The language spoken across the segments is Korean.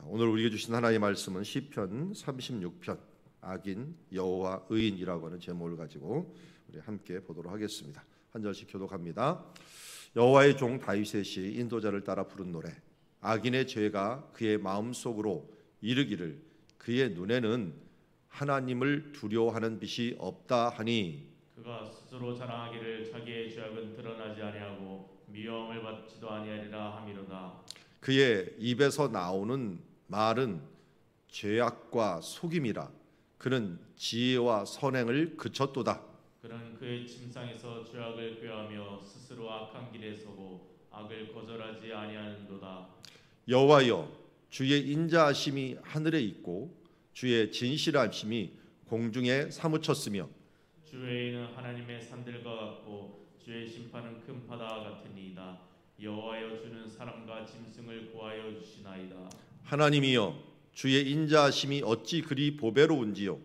오늘 우리에게 주신 하나님의 말씀은 시편 36편 악인, 여호와, 의인이라고 하는 제목을 가지고 우리 함께 보도록 하겠습니다. 한 절씩 교독합니다. 여호와의 종 다윗의 시 인도자를 따라 부른 노래. 악인의 죄가 그의 마음속으로 이르기를 그의 눈에는 하나님을 두려워하는 빛이 없다 하니 그가 스스로 자랑하기를 자기의 죄악은 드러나지 아니하고 미움을 받지도 아니하리라 함이로다. 그의 입에서 나오는 말은 죄악과 속임이라. 그는 지혜와 선행을 그쳤도다. 그는 그의 침상에서 죄악을 꾀하며 스스로 악한 길에 서고 악을 거절하지 아니하는도다. 여호와여, 주의 인자하심이 하늘에 있고 주의 진실하심이 공중에 사무쳤으며 주 외에는 하나님의 산들과 같고 주의 심판은 큰 바다와 같으니이다. 여호와여, 주는 사람과 짐승을 구하여 주시나이다. 하나님이여, 주의 인자하심이 어찌 그리 보배로운지요.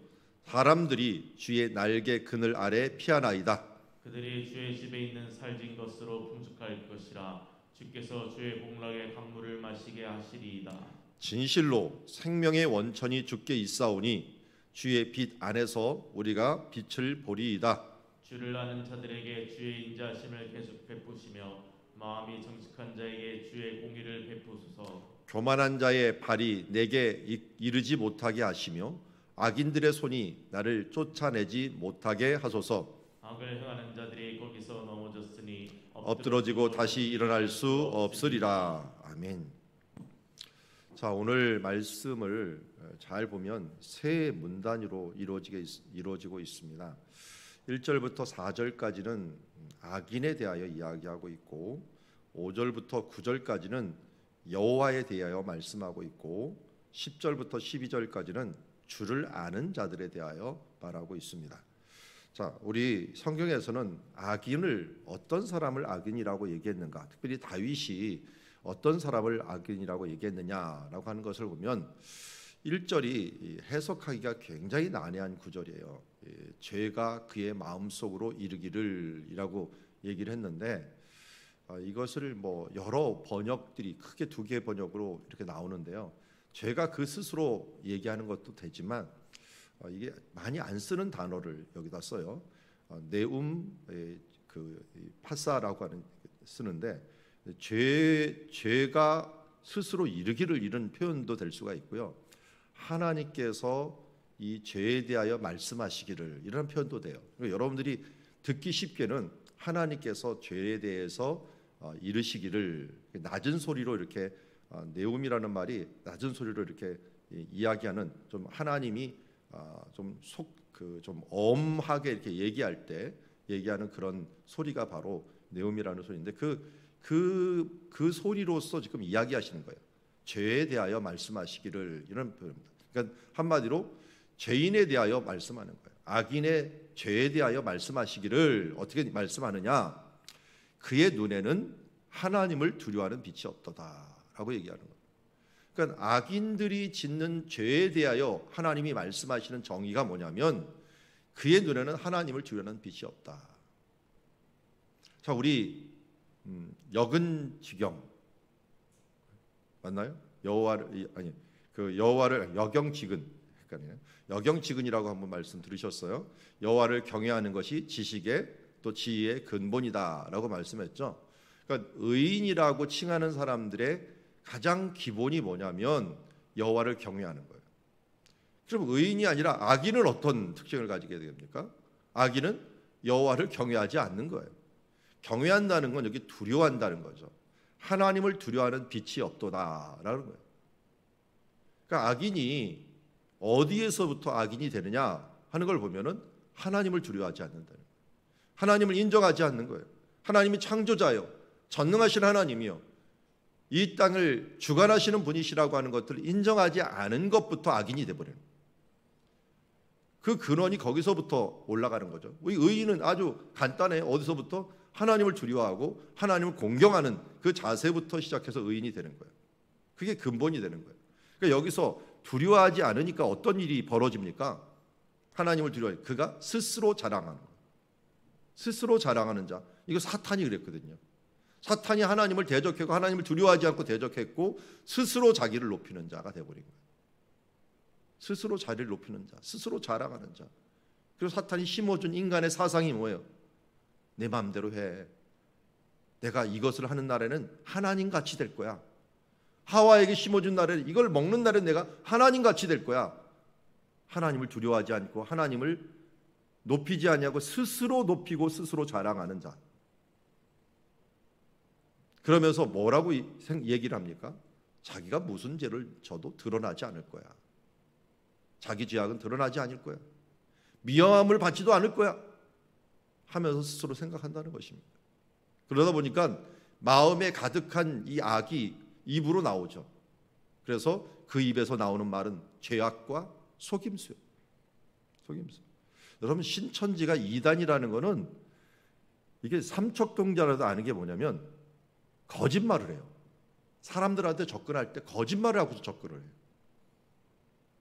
사람들이 주의 날개 그늘 아래 피하나이다. 그들이 주의 집에 있는 살진 것으로 풍족할 것이라. 주께서 주의 복락의 강물을 마시게 하시리이다. 진실로 생명의 원천이 주께 있사오니 주의 빛 안에서 우리가 빛을 보리이다. 주를 아는 자들에게 주의 인자하심을 계속 베푸시며 마음이 정직한 자에게 주의 공의를 베푸소서. 교만한 자의 발이 내게 이르지 못하게 하시며 악인들의 손이 나를 쫓아내지 못하게 하소서. 악을 행하는 자들이 거기서 넘어졌으니 엎드러지고 다시 일어날 수 없으리라. 아멘. 자, 오늘 말씀을 잘 보면 세 문단위로 이루어지고 있습니다. 1절부터 4절까지는 악인에 대하여 이야기하고 있고 5절부터 9절까지는 여호와에 대하여 말씀하고 있고 10절부터 12절까지는 주를 아는 자들에 대하여 말하고 있습니다. 자, 우리 성경에서는 악인을 어떤 사람을 악인이라고 얘기했는가? 특별히 다윗이 어떤 사람을 악인이라고 얘기했느냐라고 하는 것을 보면 1절이 해석하기가 굉장히 난해한 구절이에요. 죄가 그의 마음속으로 이르기를이라고 얘기를 했는데 이것을 여러 번역들이 크게 두 개의 번역으로 이렇게 나오는데요. 죄가 그 스스로 얘기하는 것도 되지만 이게 많이 안 쓰는 단어를 여기다 써요. 그 파사라고 하는 쓰는데 죄가 스스로 이르기를 이런 표현도 될 수가 있고요. 하나님께서 이 죄에 대하여 말씀하시기를 이런 표현도 돼요. 그러니까 여러분들이 듣기 쉽게는 하나님께서 죄에 대해서 이르시기를 낮은 소리로 이렇게 네움이라는 말이 낮은 소리로 이렇게 이야기하는 좀 하나님이 좀 엄하게 이렇게 얘기할 때 얘기하는 그런 소리가 바로 네움이라는 소리인데 그 소리로서 지금 이야기하시는 거예요. 죄에 대하여 말씀하시기를 이런 표현입니다. 그러니까 한마디로 죄인에 대하여 말씀하는 거예요. 악인의 죄에 대하여 말씀하시기를 어떻게 말씀하느냐? 그의 눈에는 하나님을 두려워하는 빛이 없도다라고 얘기하는 거예요. 그러니까 악인들이 짓는 죄에 대하여 하나님이 말씀하시는 정의가 뭐냐면 그의 눈에는 하나님을 두려워하는 빛이 없다. 자, 우리 여근지경 맞나요? 여호와를 여경지근 헷갈리네요. 여경지근이라고 한번 말씀 들으셨어요? 여호와를 경외하는 것이 지식의 또 지혜의 근본이다라고 말씀했죠. 그러니까 의인이라고 칭하는 사람들의 가장 기본이 뭐냐면 여호와를 경외하는 거예요. 그럼 의인이 아니라 악인은 어떤 특징을 가지게 됩니까? 악인은 여호와를 경외하지 않는 거예요. 경외한다는 건 여기 두려워한다는 거죠. 하나님을 두려워하는 빛이 없도다라는 거예요. 그러니까 악인이 어디에서부터 악인이 되느냐 하는 걸 보면은 하나님을 두려워하지 않는다는 거예요. 하나님을 인정하지 않는 거예요. 하나님이 창조자요, 전능하신 하나님이요, 이 땅을 주관하시는 분이시라고 하는 것들을 인정하지 않은 것부터 악인이 되어버려요. 그 근원이 거기서부터 올라가는 거죠. 우리 의인은 아주 간단해요. 어디서부터? 하나님을 두려워하고 하나님을 공경하는 그 자세부터 시작해서 의인이 되는 거예요. 그게 근본이 되는 거예요. 그러니까 여기서 두려워하지 않으니까 어떤 일이 벌어집니까? 하나님을 두려워해. 그가 스스로 자랑하는 거예요. 스스로 자랑하는 자. 이거 사탄이 그랬거든요. 사탄이 하나님을 대적했고 하나님을 두려워하지 않고 대적했고 스스로 자기를 높이는 자가 되어버린 거예요. 스스로 자리를 높이는 자, 스스로 자랑하는 자. 그리고 사탄이 심어준 인간의 사상이 뭐예요? 내 마음대로 해. 내가 이것을 하는 날에는 하나님 같이 될 거야. 하와에게 심어준 날에는, 이걸 먹는 날에는 내가 하나님 같이 될 거야. 하나님을 두려워하지 않고 하나님을 높이지 아니하고 스스로 높이고 스스로 자랑하는 자. 그러면서 뭐라고 얘기를 합니까? 자기가 무슨 죄를 져도 드러나지 않을 거야. 자기 죄악은 드러나지 않을 거야. 미워함을 받지도 않을 거야 하면서 스스로 생각한다는 것입니다. 그러다 보니까 마음에 가득한 이 악이 입으로 나오죠. 그래서 그 입에서 나오는 말은 죄악과 속임수예요. 속임수. 여러분, 신천지가 이단이라는 거는 이게 삼척동자라도 아는 게 뭐냐면 거짓말을 해요. 사람들한테 접근할 때 거짓말을 하고서 접근을 해요.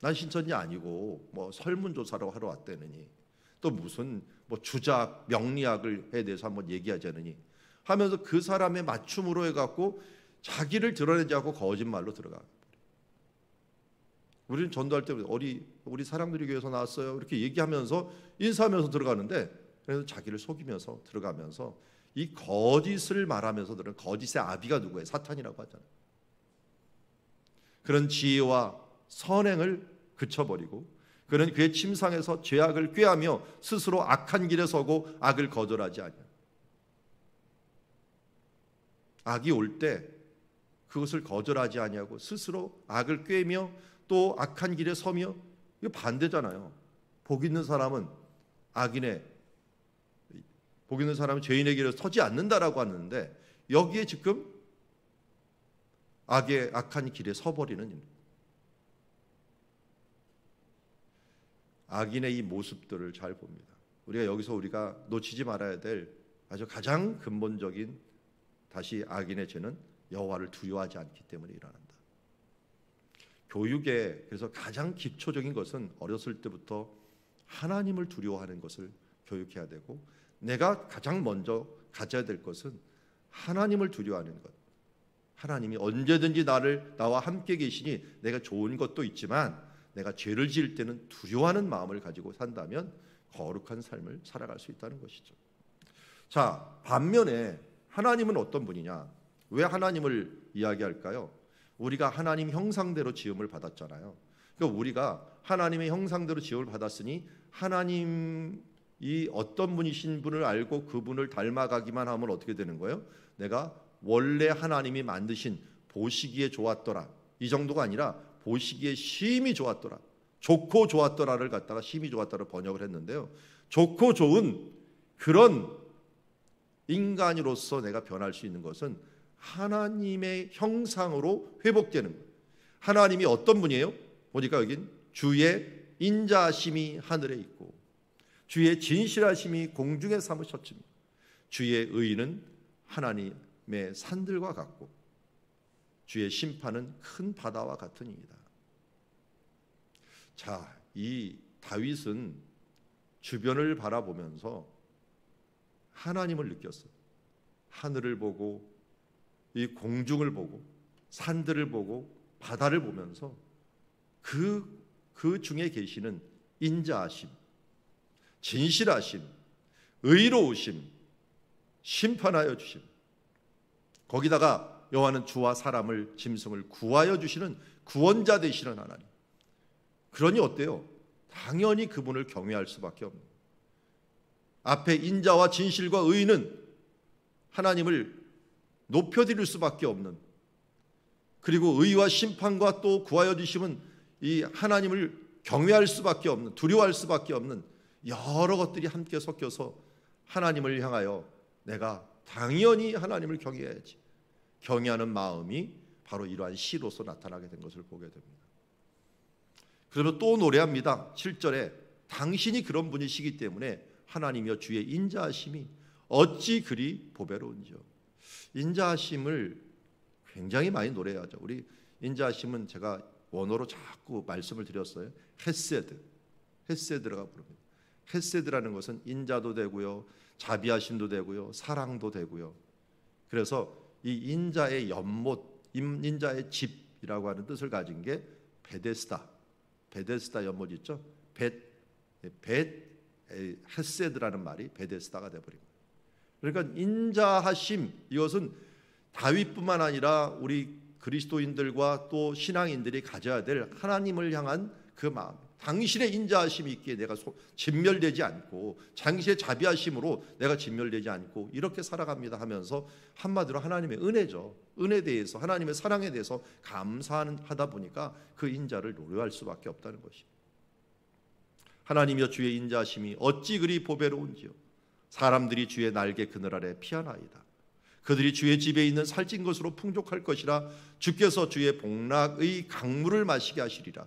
난 신천지 아니고 뭐 설문조사로 하러 왔다느니, 또 무슨 뭐 주작 명리학을 대해서 한번 얘기하자느니 하면서 그 사람의 맞춤으로 해갖고 자기를 드러내지 않고 거짓말로 들어가. 우리는 전도할 때 우리 사랑들이 교회에서 나왔어요 이렇게 얘기하면서 인사하면서 들어가는데, 그래서 자기를 속이면서 들어가면서 이 거짓을 말하면서 들은 거짓의 아비가 누구예요? 사탄이라고 하잖아요. 그런 지혜와 선행을 그쳐버리고 그는 그의 침상에서 죄악을 꾀하며 스스로 악한 길에 서고 악을 거절하지 않아요. 악이 올 때 그것을 거절하지 아니하고 스스로 악을 꾀며 또 악한 길에 서며, 이거 반대잖아요. 복 있는 사람은 복 있는 사람은 죄인의 길에 서지 않는다라고 하는데, 여기에 지금 악한 길에 서버리는 악인의 이 모습들을 잘 봅니다. 우리가 놓치지 말아야 될 아주 가장 근본적인 다시 악인의 죄는 여호와를 두려워하지 않기 때문에 일어난다. 교육에 그래서 가장 기초적인 것은 어렸을 때부터 하나님을 두려워하는 것을 교육해야 되고, 내가 가장 먼저 가져야 될 것은 하나님을 두려워하는 것. 하나님이 언제든지 나와 함께 계시니 내가 좋은 것도 있지만 내가 죄를 지을 때는 두려워하는 마음을 가지고 산다면 거룩한 삶을 살아갈 수 있다는 것이죠. 자, 반면에 하나님은 어떤 분이냐? 왜 하나님을 이야기할까요? 우리가 하나님 형상대로 지음을 받았잖아요. 그러니까 우리가 하나님의 형상대로 지음을 받았으니 하나님이 어떤 분이신 분을 알고 그분을 닮아가기만 하면 어떻게 되는 거예요? 내가 원래 하나님이 만드신 보시기에 좋았더라, 이 정도가 아니라 보시기에 심히 좋았더라, 좋고 좋았더라를 갖다가 심히 좋았더라 번역을 했는데요, 좋고 좋은 그런 인간으로서 내가 변할 수 있는 것은 하나님의 형상으로 회복되는 거예요. 하나님이 어떤 분이에요? 보니까 여긴 주의 인자하심이 하늘에 있고 주의 진실하심이 공중에 사무셨습니다. 주의 의는 하나님의 산들과 같고 주의 심판은 큰 바다와 같으니이다. 자, 이 다윗은 주변을 바라보면서 하나님을 느꼈어요. 하늘을 보고 이 공중을 보고 산들을 보고 바다를 보면서 그 중에 계시는 인자하심, 진실하심, 의로우심, 심판하여 주심, 거기다가 여호와는 주와 사람을 짐승을 구하여 주시는 구원자 되시는 하나님. 그러니 어때요? 당연히 그분을 경외할 수밖에 없는, 앞에 인자와 진실과 의는 하나님을 높여드릴 수밖에 없는, 그리고 의와 심판과 또 구하여 주심은 이 하나님을 경외할 수밖에 없는, 두려워할 수밖에 없는 여러 것들이 함께 섞여서 하나님을 향하여 내가 당연히 하나님을 경외해야지, 경외하는 마음이 바로 이러한 시로서 나타나게 된 것을 보게 됩니다. 그러면 또 노래합니다. 7절에 당신이 그런 분이시기 때문에 하나님이여 주의 인자하심이 어찌 그리 보배로운지요. 인자하심을 굉장히 많이 노래하죠. 우리 인자하심은 제가 원어로 자꾸 말씀을 드렸어요. 헤세드라고 부릅니다. 헤세드라는 것은 인자도 되고요, 자비하심도 되고요, 사랑도 되고요. 그래서 이 인자의 연못, 인자의 집이라고 하는 뜻을 가진 게 베데스다 연못 있죠. 헤세드라는 말이 베데스다가 되어버린 거예요. 그러니까 인자하심, 이것은 다윗뿐만 아니라 우리 그리스도인들과 또 신앙인들이 가져야 될 하나님을 향한 그 마음, 당신의 인자하심이 있기에 내가 진멸되지 않고, 당신의 자비하심으로 내가 진멸되지 않고 이렇게 살아갑니다 하면서, 한마디로 하나님의 은혜죠. 은혜에 대해서, 하나님의 사랑에 대해서 감사하다 보니까 그 인자를 노래할 수밖에 없다는 것입니다. 하나님이여 주의 인자하심이 어찌 그리 보배로운지요. 사람들이 주의 날개 그늘 아래 피하나이다. 그들이 주의 집에 있는 살찐 것으로 풍족할 것이라. 주께서 주의 복락의 강물을 마시게 하시리라.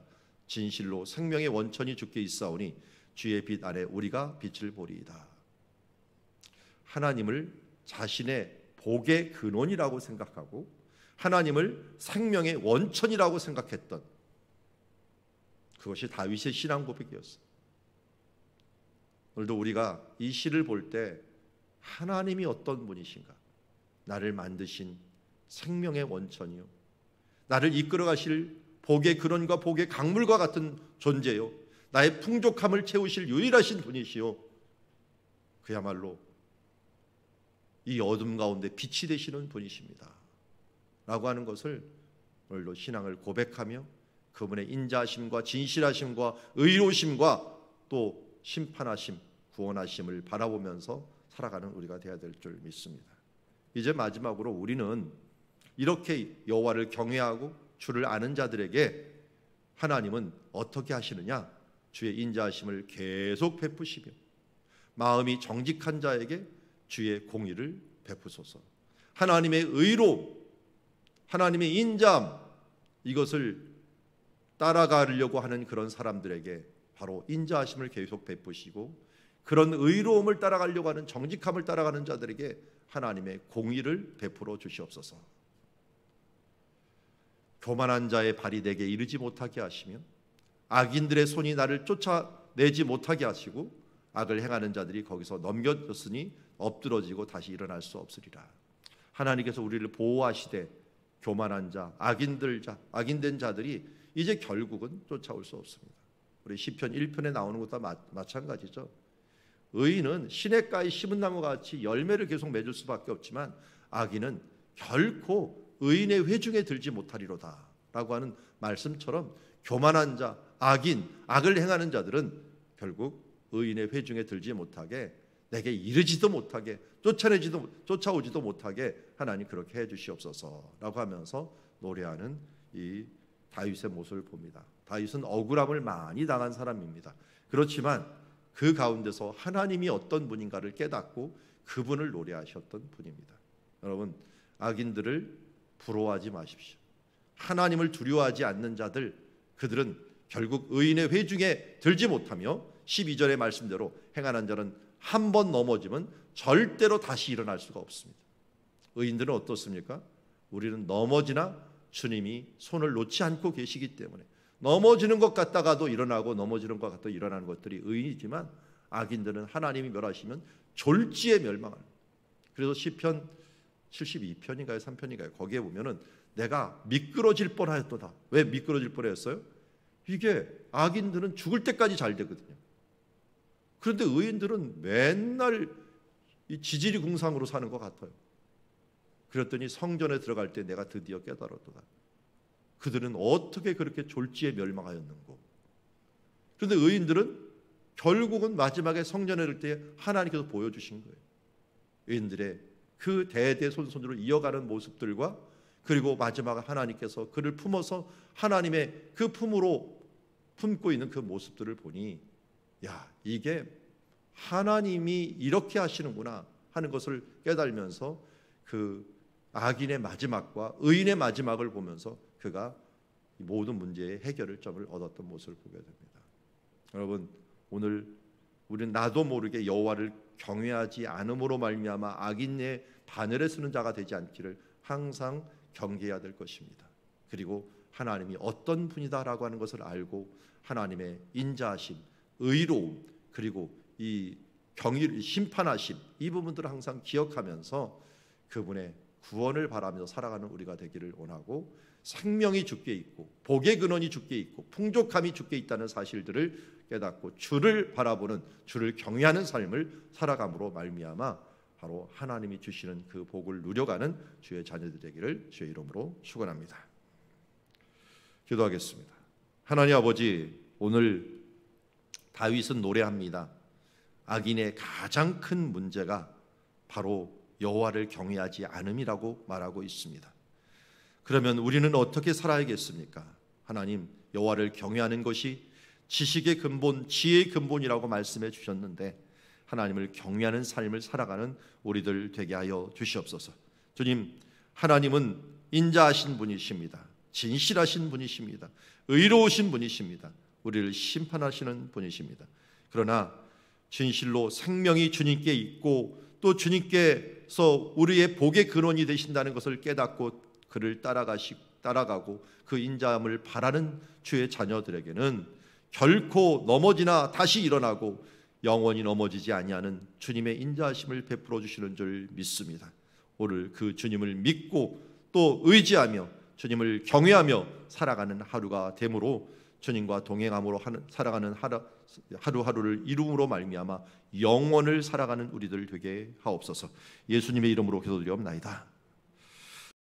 진실로 생명의 원천이 주께 있사오니 주의 빛 아래 우리가 빛을 보리이다. 하나님을 자신의 복의 근원이라고 생각하고 하나님을 생명의 원천이라고 생각했던, 그것이 다윗의 신앙 고백이었어요. 오늘도 우리가 이 시를 볼 때 하나님이 어떤 분이신가, 나를 만드신 생명의 원천이요, 나를 이끌어 가실 복의 근원과 복의 강물과 같은 존재요, 나의 풍족함을 채우실 유일하신 분이시요, 그야말로 이 어둠 가운데 빛이 되시는 분이십니다 라고 하는 것을 오늘도 신앙을 고백하며 그분의 인자하심과 진실하심과 의로우심과 또 심판하심, 구원하심을 바라보면서 살아가는 우리가 되어야 될 줄 믿습니다. 이제 마지막으로 우리는 이렇게 여호와를 경외하고 주를 아는 자들에게 하나님은 어떻게 하시느냐? 주의 인자하심을 계속 베푸시며 마음이 정직한 자에게 주의 공의를 베푸소서. 하나님의 의로, 하나님의 인자함, 이것을 따라가려고 하는 그런 사람들에게 바로 인자하심을 계속 베푸시고, 그런 의로움을 따라가려고 하는, 정직함을 따라가는 자들에게 하나님의 공의를 베풀어 주시옵소서. 교만한 자의 발이 내게 이르지 못하게 하시며 악인들의 손이 나를 쫓아내지 못하게 하시고, 악을 행하는 자들이 거기서 넘겨졌으니 엎드러지고 다시 일어날 수 없으리라. 하나님께서 우리를 보호하시되 교만한 자, 악인된 자들이 이제 결국은 쫓아올 수 없습니다. 우리 시편 1편에 나오는 것과 마찬가지죠. 의인은 시냇가에 심은 나무가 같이 열매를 계속 맺을 수밖에 없지만 악인은 결코 의인의 회중에 들지 못하리로다 라고 하는 말씀처럼, 교만한 자, 악인, 악을 행하는 자들은 결국 의인의 회중에 들지 못하게, 내게 이르지도 못하게, 쫓아오지도 못하게 하나님 그렇게 해주시옵소서라고 하면서 노래하는 이 다윗의 모습을 봅니다. 다윗은 억울함을 많이 당한 사람입니다. 그렇지만 그 가운데서 하나님이 어떤 분인가를 깨닫고 그분을 노래하셨던 분입니다. 여러분, 악인들을 부러워하지 마십시오. 하나님을 두려워하지 않는 자들, 그들은 결국 의인의 회중에 들지 못하며 12절의 말씀대로 행하는 자는 한 번 넘어지면 절대로 다시 일어날 수가 없습니다. 의인들은 어떻습니까? 우리는 넘어지나 주님이 손을 놓지 않고 계시기 때문에 넘어지는 것 같다가도 일어나고 넘어지는 것 같다도 일어나는 것들이 의인이지만, 악인들은 하나님이 멸하시면 졸지에 멸망하는. 그래서 시편 72편인가요? 3편인가요? 거기에 보면은 내가 미끄러질 뻔하였도다. 왜 미끄러질 뻔했어요? 이게 악인들은 죽을 때까지 잘 되거든요. 그런데 의인들은 맨날 이 지지리 궁상으로 사는 것 같아요. 그랬더니 성전에 들어갈 때 내가 드디어 깨달았도다. 그들은 어떻게 그렇게 졸지에 멸망하였는고. 그런데 의인들은 결국은 마지막에 성전에 들 때 하나님께서 보여주신 거예요. 의인들의 그 대대손손으로 이어가는 모습들과, 그리고 마지막에 하나님께서 그를 품어서 하나님의 그 품으로 품고 있는 그 모습들을 보니, 야, 이게 하나님이 이렇게 하시는구나 하는 것을 깨달으면서 그 악인의 마지막과 의인의 마지막을 보면서 그가 모든 문제의 해결을 점을 얻었던 모습을 보게 됩니다. 여러분, 오늘 우리는 나도 모르게 여호와를 경외하지 않음으로 말미암아 악인의 바늘에 쓰는 자가 되지 않기를 항상 경계해야 될 것입니다. 그리고 하나님이 어떤 분이다라고 하는 것을 알고 하나님의 인자하심, 의로움, 그리고 이 경의, 심판하심, 이 부분들을 항상 기억하면서 그분의 구원을 바라며 살아가는 우리가 되기를 원하고, 생명이 주께 있고 복의 근원이 주께 있고 풍족함이 주께 있다는 사실들을 깨닫고 주를 바라보는, 주를 경외하는 삶을 살아감으로 말미암아 바로 하나님이 주시는 그 복을 누려가는 주의 자녀들 되기를 주의 이름으로 축원합니다. 기도하겠습니다. 하나님 아버지, 오늘 다윗은 노래합니다. 악인의 가장 큰 문제가 바로 여호와를 경외하지 않음이라고 말하고 있습니다. 그러면 우리는 어떻게 살아야겠습니까? 하나님, 여호와를 경외하는 것이 지식의 근본, 지혜의 근본이라고 말씀해 주셨는데 하나님을 경외하는 삶을 살아가는 우리들 되게 하여 주시옵소서. 주님, 하나님은 인자하신 분이십니다. 진실하신 분이십니다. 의로우신 분이십니다. 우리를 심판하시는 분이십니다. 그러나 진실로 생명이 주님께 있고 또 주님께서 우리의 복의 근원이 되신다는 것을 깨닫고 그를 따라가고 그 인자함을 바라는 주의 자녀들에게는 결코 넘어지나 다시 일어나고 영원히 넘어지지 아니하는 주님의 인자하심을 베풀어 주시는 줄 믿습니다. 오늘 그 주님을 믿고 또 의지하며 주님을 경외하며 살아가는 하루가 되므로 주님과 동행함으로 살아가는 하루하루를 이룸으로 말미암아 영원을 살아가는 우리들 되게 하옵소서. 예수님의 이름으로 기도드리옵나이다.